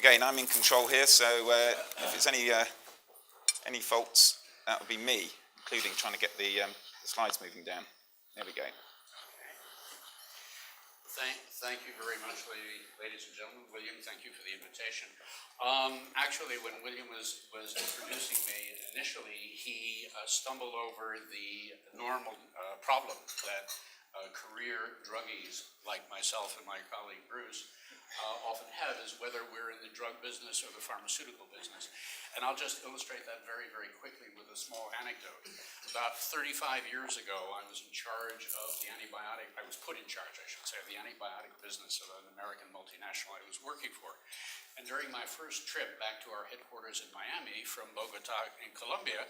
Again, I'm in control here, so if it's any faults, that would be me, including trying to get the slides moving down. There we go. Thank you very much, ladies and gentlemen. William, thank you for the invitation. Actually, when William was introducing me, initially he stumbled over the normal problem that career druggies like myself and my colleague Bruce often have, is whether we're in the drug business or the pharmaceutical business. And I'll just illustrate that very, very quickly with a small anecdote. About 35 years ago, I was in charge of the antibiotic, I was put in charge, I should say, of the antibiotic business of an American multinational I was working for. And during my first trip back to our headquarters in Miami from Bogota in Colombia,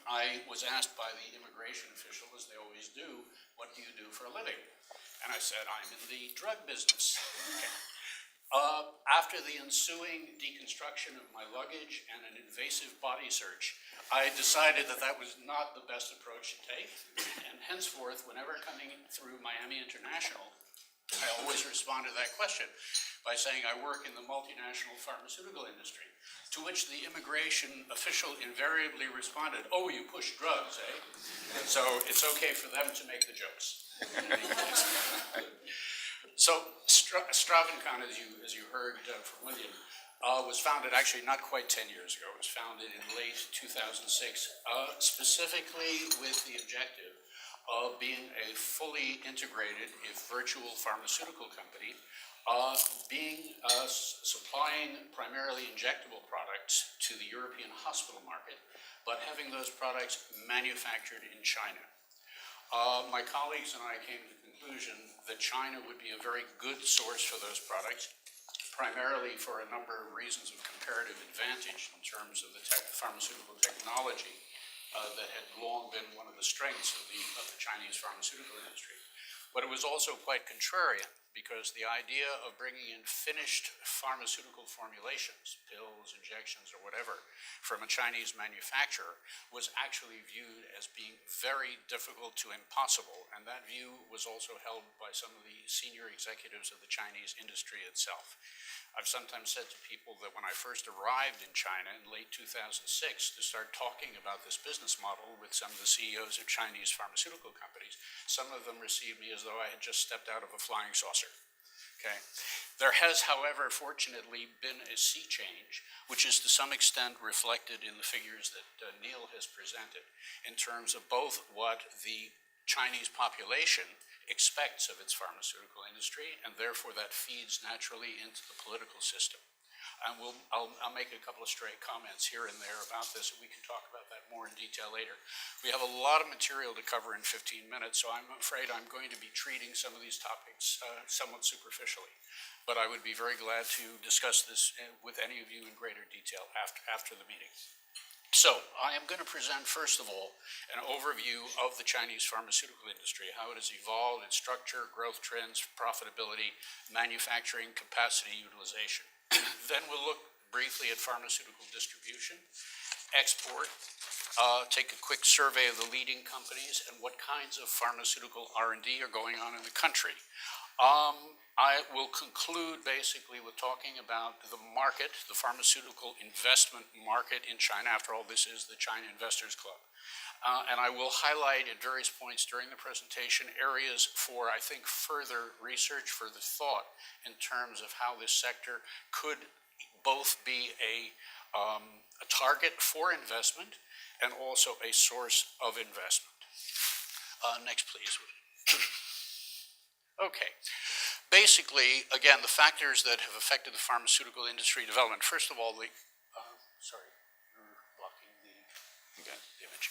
I was asked by the immigration official, as they always do, what do you do for a living? And I said, I'm in the drug business. After the ensuing deconstruction of my luggage and an invasive body search, I decided that that was not the best approach to take. And henceforth, whenever coming through Miami International, I always respond to that question by saying I work in the multinational pharmaceutical industry, to which the immigration official invariably responded, oh, you push drugs, eh? So it's okay for them to make the jokes. So Stravencon, as you heard from William, was founded actually not quite 10 years ago. It was founded in late 2006, specifically with the objective of being a fully integrated, if virtual, pharmaceutical company, supplying primarily injectable products to the European hospital market, but having those products manufactured in China. My colleagues and I came to the conclusion that China would be a very good source for those products, primarily for a number of reasons of comparative advantage in terms of the pharmaceutical technology that had long been one of the strengths of the Chinese pharmaceutical industry. But it was also quite contrarian, because the idea of bringing in finished pharmaceutical formulations, pills, injections, or whatever, from a Chinese manufacturer was actually viewed as being very difficult to impossible, and that view was also held by some of the senior executives of the Chinese industry itself. I've sometimes said to people that when I first arrived in China in late 2006 to start talking about this business model with some of the CEOs of Chinese pharmaceutical companies, some of them received me as though I had just stepped out of a flying saucer. Okay. There has, however, fortunately been a sea change, which is to some extent reflected in the figures that Neil has presented in terms of both what the Chinese population expects of its pharmaceutical industry, and therefore that feeds naturally into the political system. And I'll make a couple of stray comments here and there about this, and we can talk about that more in detail later. We have a lot of material to cover in 15 minutes, so I'm afraid I'm going to be treating some of these topics somewhat superficially. But I would be very glad to discuss this with any of you in greater detail after the meeting. So I am going to present, first of all, an overview of the Chinese pharmaceutical industry, how it has evolved, its structure, growth trends, profitability, manufacturing capacity utilization. Then we'll look briefly at pharmaceutical distribution, export, take a quick survey of the leading companies and what kinds of pharmaceutical R&D are going on in the country. I will conclude basically with talking about the market, the pharmaceutical investment market in China. After all, this is the China Investors Club. And I will highlight at various points during the presentation areas for, I think, further research, further thought in terms of how this sector could both be a target for investment and also a source of investment. Next, please. Okay. Basically, again, the factors that have affected the pharmaceutical industry development. First of all, sorry, you're blocking the image.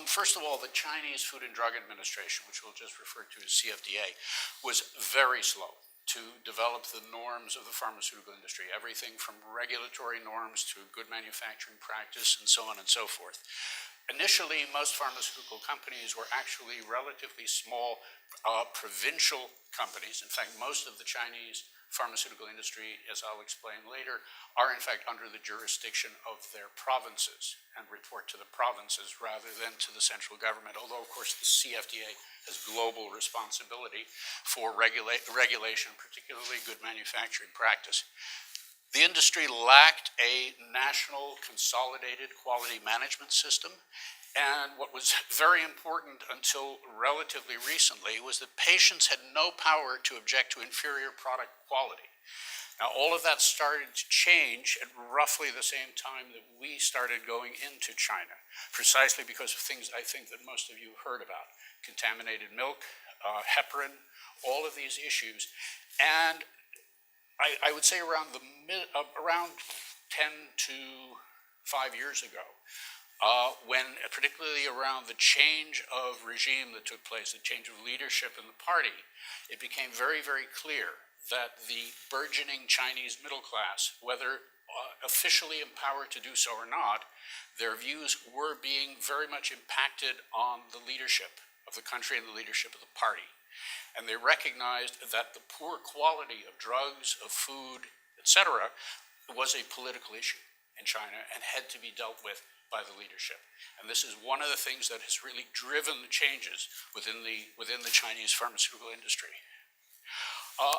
First of all, the Chinese Food and Drug Administration, which we'll just refer to as CFDA, was very slow to develop the norms of the pharmaceutical industry, everything from regulatory norms to good manufacturing practice and so on and so forth. Initially, most pharmaceutical companies were actually relatively small provincial companies. In fact, most of the Chinese pharmaceutical industry, as I'll explain later, are in fact under the jurisdiction of their provinces and report to the provinces rather than to the central government, although of course the CFDA has global responsibility for regulation, particularly good manufacturing practice. The industry lacked a national consolidated quality management system. And what was very important until relatively recently was that patients had no power to object to inferior product quality. Now, all of that started to change at roughly the same time that we started going into China, precisely because of things I think that most of you heard about: contaminated milk, heparin, all of these issues. And I would say around 10 to 5 years ago, when particularly around the change of regime that took place, the change of leadership in the party, it became very, very clear that the burgeoning Chinese middle class, whether officially empowered to do so or not, their views were being very much impacted on the leadership of the country and the leadership of the party. And they recognized that the poor quality of drugs, of food, etc., was a political issue in China and had to be dealt with by the leadership. And this is one of the things that has really driven the changes within the Chinese pharmaceutical industry.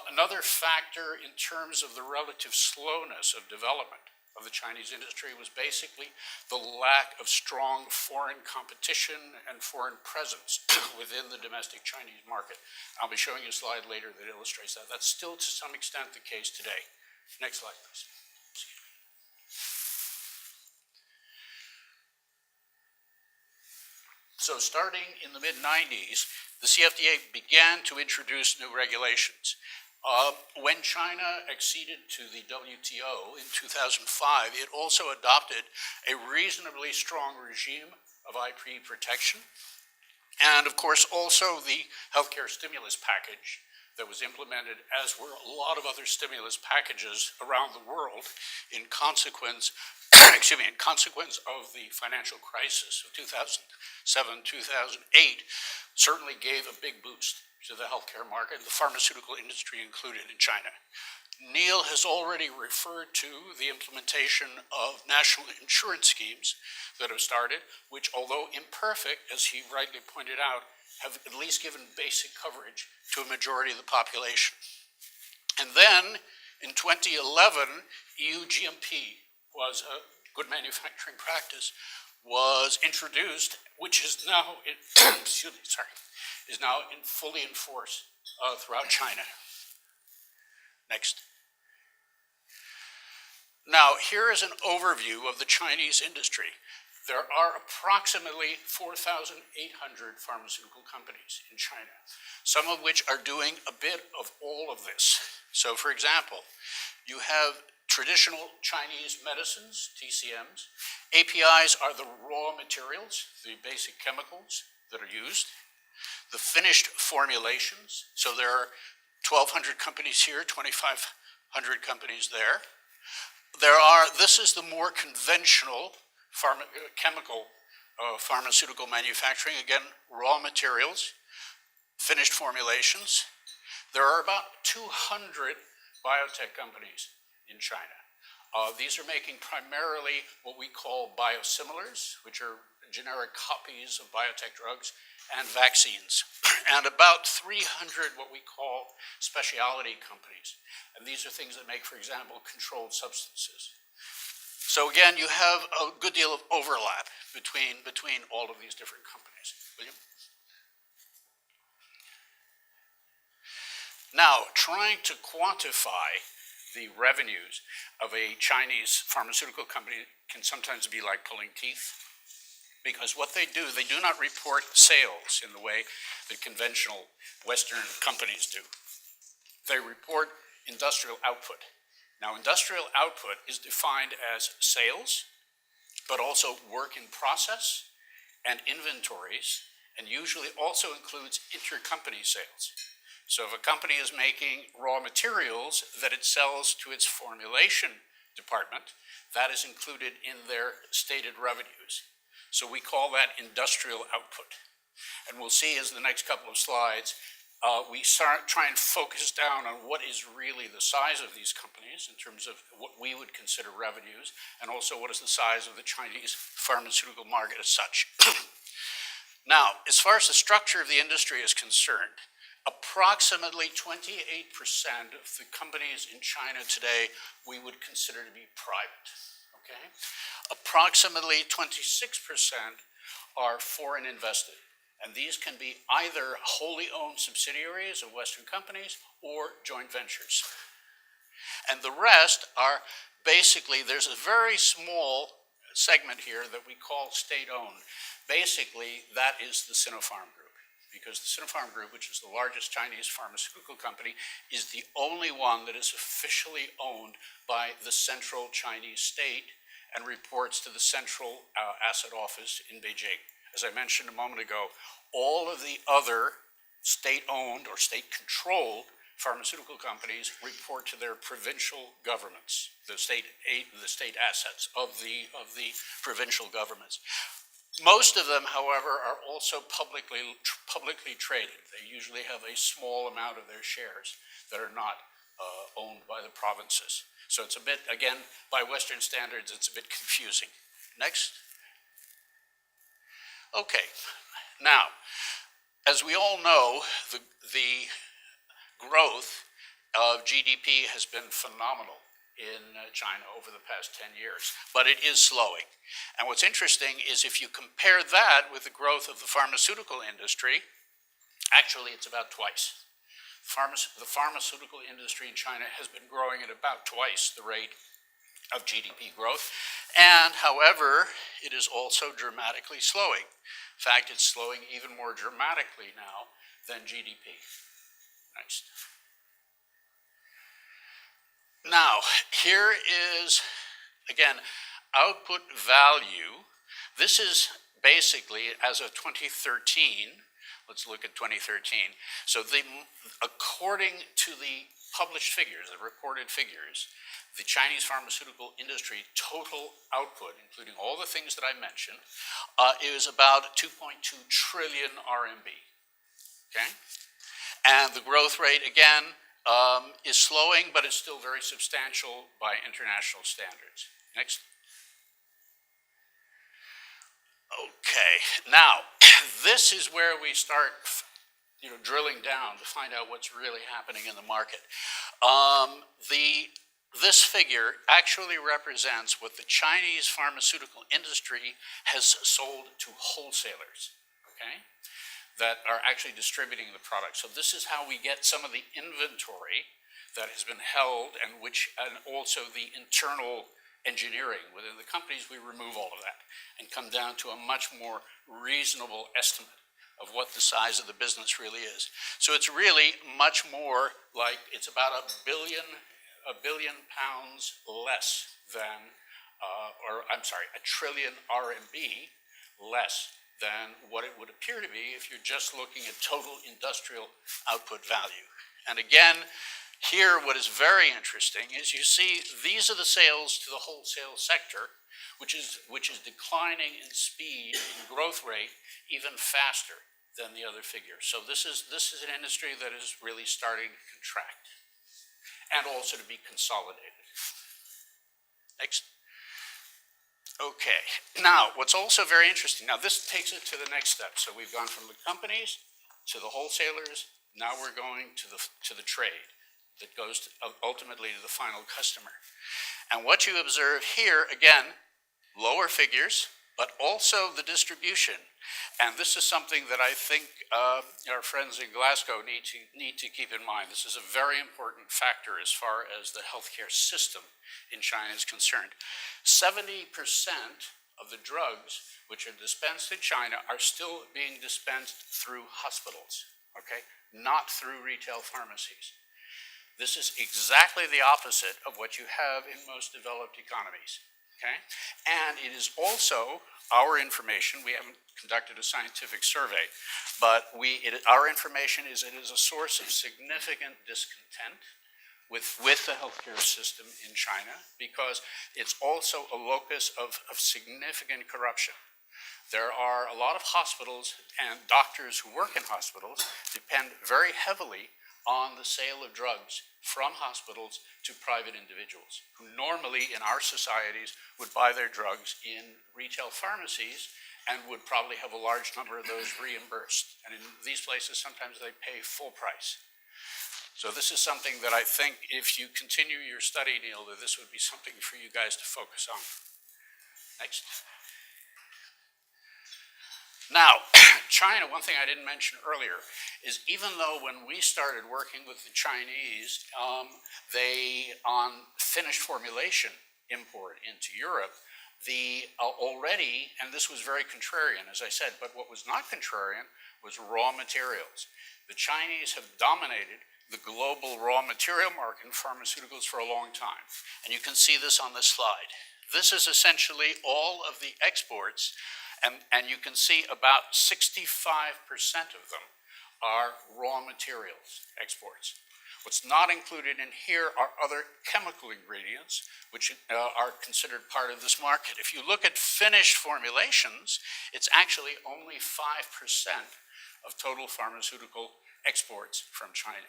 Another factor in terms of the relative slowness of development of the Chinese industry was basically the lack of strong foreign competition and foreign presence within the domestic Chinese market. I'll be showing you a slide later that illustrates that. That's still to some extent the case today. Next slide, please. So starting in the mid-90s, the CFDA began to introduce new regulations. When China acceded to the WTO in 2005, it also adopted a reasonably strong regime of IP protection, and of course also the healthcare stimulus package that was implemented, as were a lot of other stimulus packages around the world in consequence of the financial crisis of 2007, 2008, certainly gave a big boost to the healthcare market, the pharmaceutical industry included in China. Neil has already referred to the implementation of national insurance schemes that have started, which, although imperfect, as he rightly pointed out, have at least given basic coverage to a majority of the population. And then, in 2011, EU GMP was a good manufacturing practice, was introduced, which is now, fully in force throughout China. Next. Now, here is an overview of the Chinese industry. There are approximately 4,800 pharmaceutical companies in China, some of which are doing a bit of all of this. So, for example, you have traditional Chinese medicines, TCMs. APIs are the raw materials, the basic chemicals that are used. The finished formulations, so there are 1,200 companies here, 2,500 companies there. This is the more conventional pharmaceutical manufacturing, again, raw materials, finished formulations. There are about 200 biotech companies in China. These are making primarily what we call biosimilars, which are generic copies of biotech drugs, and vaccines, and about 300 what we call specialty companies. And these are things that make, for example, controlled substances. So again, you have a good deal of overlap between all of these different companies. William? Now, trying to quantify the revenues of a Chinese pharmaceutical company can sometimes be like pulling teeth, because what they do not report sales in the way that conventional Western companies do. They report industrial output. Now, industrial output is defined as sales, but also work in process and inventories, and usually also includes intercompany sales. So if a company is making raw materials that it sells to its formulation department, that is included in their stated revenues. So we call that industrial output. And we'll see as the next couple of slides, we try and focus down on what is really the size of these companies in terms of what we would consider revenues, and also what is the size of the Chinese pharmaceutical market as such. Now, as far as the structure of the industry is concerned, Approximately 28% of the companies in China today we would consider to be private, okay? Approximately 26% are foreign invested, and these can be either wholly owned subsidiaries of Western companies or joint ventures. And the rest are basically, there's a very small segment here that we call state-owned. Basically, that is the Sinopharm Group, because the Sinopharm Group, which is the largest Chinese pharmaceutical company, is the only one that is officially owned by the central Chinese state and reports to the central asset office in Beijing. As I mentioned a moment ago, all of the other state-owned or state-controlled pharmaceutical companies report to their provincial governments, the state assets of the provincial governments. Most of them, however, are also publicly traded. They usually have a small amount of their shares that are not owned by the provinces. So it's a bit, again, by Western standards, it's a bit confusing. Next. Okay. Now, as we all know, the growth of GDP has been phenomenal in China over the past 10 years, but it is slowing. And what's interesting is if you compare that with the growth of the pharmaceutical industry, actually it's about twice. The pharmaceutical industry in China has been growing at about twice the rate of GDP growth, and however, it is also dramatically slowing. In fact, it's slowing even more dramatically now than GDP. Next. Now, here is, again, output value. This is basically, as of 2013, let's look at 2013. So according to the published figures, the reported figures, the Chinese pharmaceutical industry total output, including all the things that I mentioned, is about 2.2 trillion RMB, okay? And the growth rate, again, is slowing, but it's still very substantial by international standards. Next. Okay, now, this is where we start drilling down to find out what's really happening in the market. This figure actually represents what the Chinese pharmaceutical industry has sold to wholesalers, okay, that are actually distributing the product. So this is how we get some of the inventory that has been held and also the internal engineering within the companies. We remove all of that and come down to a much more reasonable estimate of what the size of the business really is. So it's really much more like it's about a billion pounds less than, a trillion RMB less than what it would appear to be if you're just looking at total industrial output value. And again, here what is very interesting is you see these are the sales to the wholesale sector, which is declining in speed and growth rate even faster than the other figures. So this is an industry that is really starting to contract and also to be consolidated. Next. Okay, now what's also very interesting, now this takes it to the next step. So we've gone from the companies to the wholesalers, now we're going to the trade that goes ultimately to the final customer. And what you observe here, again, lower figures, but also the distribution. And this is something that I think our friends in Glasgow need to keep in mind. This is a very important factor as far as the healthcare system in China is concerned. 70% of the drugs which are dispensed in China are still being dispensed through hospitals, okay? Not through retail pharmacies. This is exactly the opposite of what you have in most developed economies. Okay? And it is also our information. We haven't conducted a scientific survey, but our information is it is a source of significant discontent with the healthcare system in China because it's also a locus of significant corruption. There are a lot of hospitals and doctors who work in hospitals depend very heavily on the sale of drugs from hospitals to private individuals who normally in our societies would buy their drugs in retail pharmacies and would probably have a large number of those reimbursed. And in these places, sometimes they pay full price. So this is something that I think if you continue your study, Neil, that this would be something for you guys to focus on. Next. Now, China, one thing I didn't mention earlier, is even though when we started working with the Chinese, they, on finished formulation import into Europe, already, and this was very contrarian, as I said, but what was not contrarian was raw materials. The Chinese have dominated the global raw material market in pharmaceuticals for a long time. And you can see this on this slide. This is essentially all of the exports, and you can see about 65% of them are raw materials exports. What's not included in here are other chemical ingredients, which are considered part of this market. If you look at finished formulations, it's actually only 5% of total pharmaceutical exports from China.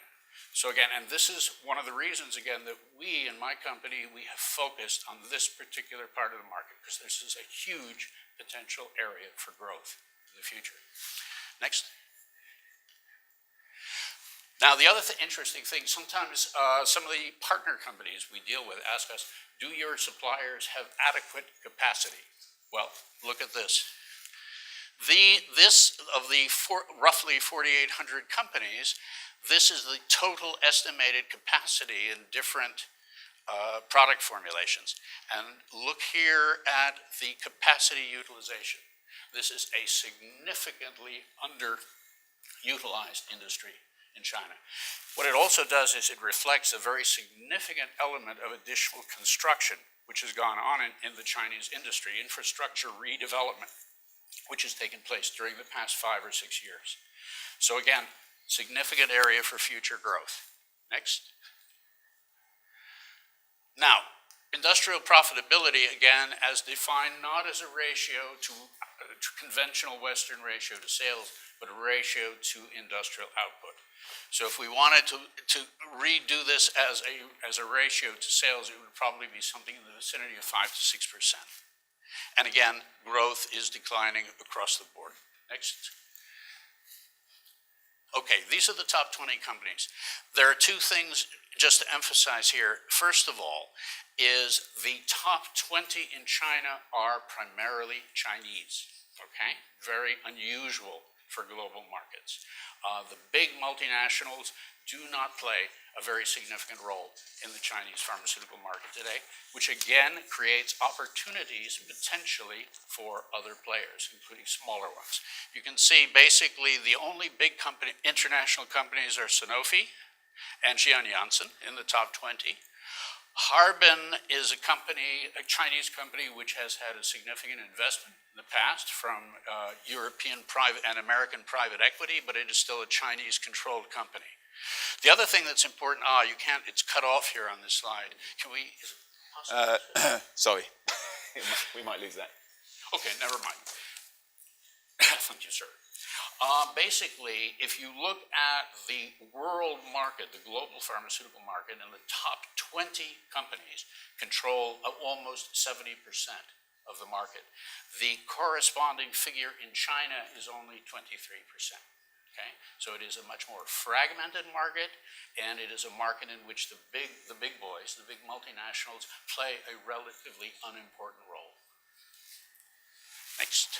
So again, and this is one of the reasons, again, that we in my company, we have focused on this particular part of the market, because this is a huge potential area for growth in the future. Next. Now, the other interesting thing, sometimes some of the partner companies we deal with ask us, do your suppliers have adequate capacity? Well, look at this. Roughly 4,800 companies, this is the total estimated capacity in different product formulations. And look here at the capacity utilization. This is a significantly underutilized industry in China. What it also does is it reflects a very significant element of additional construction, which has gone on in the Chinese industry, infrastructure redevelopment, which has taken place during the past 5 or 6 years. So again, significant area for future growth. Next. Now, industrial profitability, again, as defined not as a ratio to conventional Western ratio to sales, but a ratio to industrial output. So if we wanted to redo this as a ratio to sales, it would probably be something in the vicinity of 5 to 6%. And again, growth is declining across the board. Next. Okay, these are the top 20 companies. There are two things just to emphasize here. First of all, is the top 20 in China are primarily Chinese, okay? Very unusual for global markets. The big multinationals do not play a very significant role in the Chinese pharmaceutical market today, which again creates opportunities potentially for other players, including smaller ones. You can see basically the only big company, international companies are Sanofi and Janssen in the top 20. Harbin is a company, a Chinese company, which has had a significant investment in the past from European private and American private equity, but it is still a Chinese-controlled company. The other thing that's important, you can't, it's cut off here on this slide. Can we, is it possible? Sorry, we might lose that. Okay, never mind. Thank you, sir. Basically, if you look at the world market, the global pharmaceutical market, and the top 20 companies control almost 70% of the market. The corresponding figure in China is only 23%. Okay? So it is a much more fragmented market, and it is a market in which the big boys, the big multinationals, play a relatively unimportant role. Next.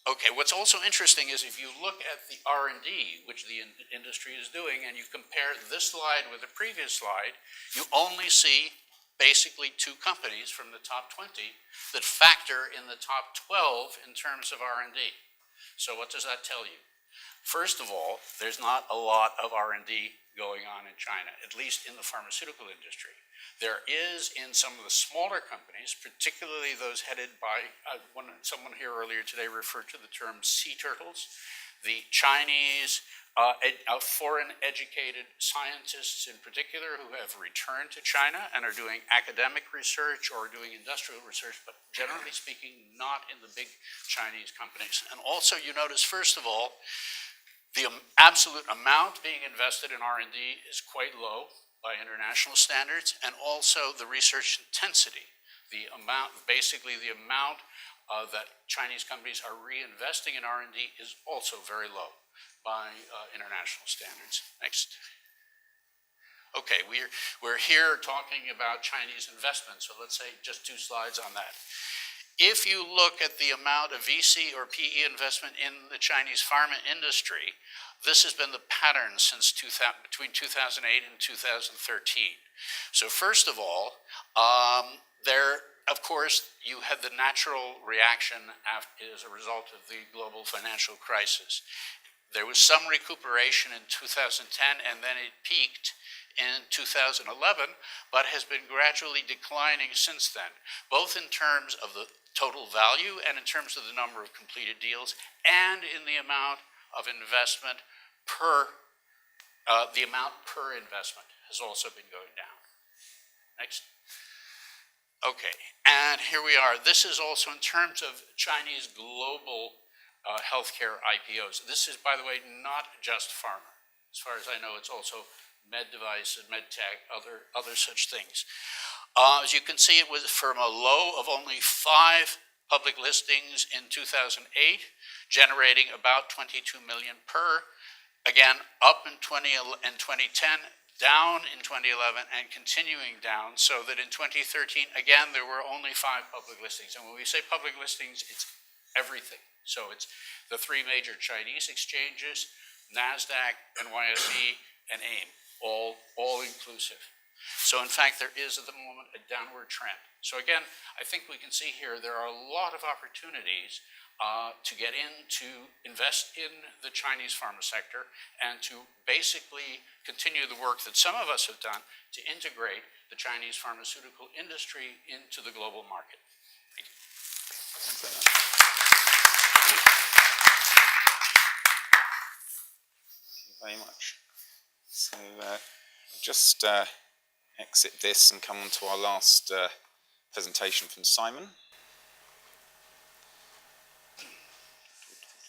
Okay, what's also interesting is if you look at the R&D, which the industry is doing, and you compare this slide with the previous slide, you only see basically two companies from the top 20 that factor in the top 12 in terms of R&D. So what does that tell you? First of all, there's not a lot of R&D going on in China, at least in the pharmaceutical industry. There is in some of the smaller companies, particularly those headed by, someone here earlier today referred to the term sea turtles, the Chinese foreign-educated scientists in particular who have returned to China and are doing academic research or doing industrial research, but generally speaking, not in the big Chinese companies. And also you notice, first of all, the absolute amount being invested in R&D is quite low by international standards, and also the research intensity, the amount, basically the amount that Chinese companies are reinvesting in R&D is also very low by international standards. Next. Okay, we're here talking about Chinese investment, so let's say just 2 slides on that. If you look at the amount of VC or PE investment in the Chinese pharma industry, this has been the pattern since between 2008 and 2013. So first of all, of course, you had the natural reaction as a result of the global financial crisis. There was some recuperation in 2010, and then it peaked in 2011, but has been gradually declining since then, both in terms of the total value and in terms of the number of completed deals and in the amount of investment the amount per investment has also been going down. Next. Okay, and here we are. This is also in terms of Chinese global healthcare IPOs. This is, by the way, not just pharma. As far as I know, it's also med device and med tech, other such things. As you can see, it was from a low of only 5 public listings in 2008, generating about 22 million per. Again, up in 2010, down in 2011, and continuing down, so that in 2013, again, there were only 5 public listings. And when we say public listings, it's everything. So it's the 3 major Chinese exchanges, NASDAQ, NYSE, and AIM, all inclusive. So in fact, there is at the moment a downward trend. So again, I think we can see here there are a lot of opportunities to get in, to invest in the Chinese pharma sector, and to basically continue the work that some of us have done to integrate the Chinese pharmaceutical industry into the global market. Thank you. Thank you very much. So just exit this and come on to our last presentation from Simon.